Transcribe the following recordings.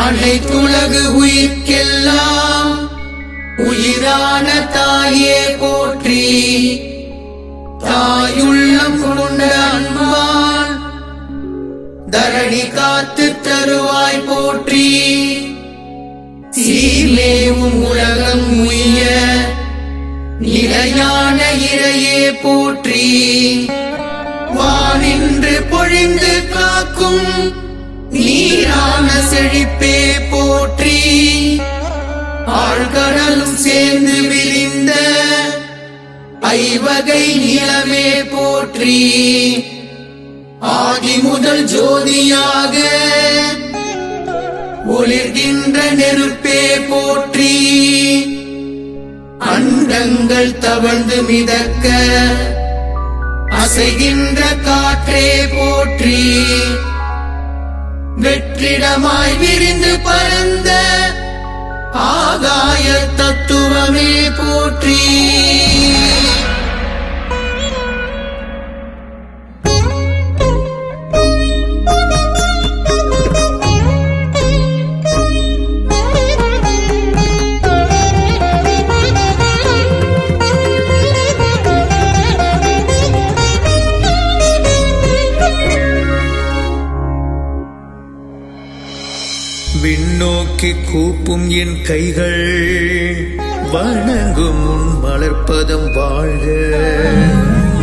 அனைத்துலகு உயிர்க்கெல்லாம் உயிரான தாயே போற்றி. தாயுள்ளம் கொண்ட அன்பால் தரணி காத்து தருவாய் போற்றி. சீலேவும் உலகம் உய்ய நிலையான இறையே போற்றி. வானின்று பொழிந்து காக்கும் நீரான செழிப்பே போற்றி. ஆழ்கடலும் சேர்ந்து விரிந்த ஐவகை நிலமே போற்றி. ஆதி முதல் ஜோதியாக ஒளிர்கின்ற நெருப்பே போற்றி. அண்டங்கள் தவழ்ந்து மிதக்க அசைகின்ற காற்றே போற்றி. வெற்றிடமாய் விரிந்து பரந்த ஆகாய தத்துவமே போற்றி. விண்ணோக்கி கூப்பும் என் கைகள் வணங்கும் உன் மலர்ப்பதம் வாழ்க.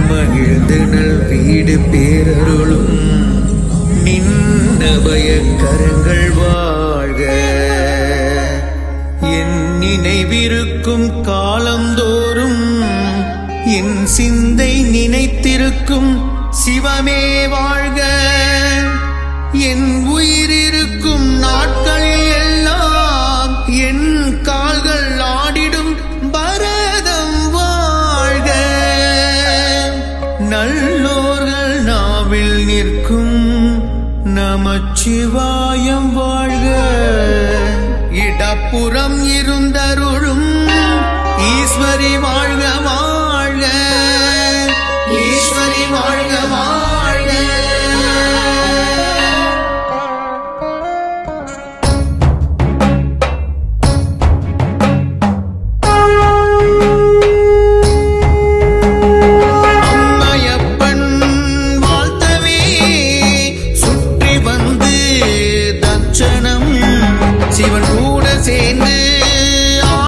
மகிழ்ந்து நல் வீடு பேரருளும் நின்னபய கரங்கள் வாழ்க. என் நினைவிருக்கும் காலந்தோறும் என் சிந்தை நினைத்திருக்கும் சிவமே வாழ்க. என் உயிரிருக்கும் நாட்களில் எல்லாம் என் கால்கள் ஆடிடும் பரதம் வாழ்க. நல்லோர்கள் நாவில் நிற்கும் நமச்சிவாயம் வாழ்க. இடப்புறம் இருந்தருளும் ஈஸ்வரி வாழ்க.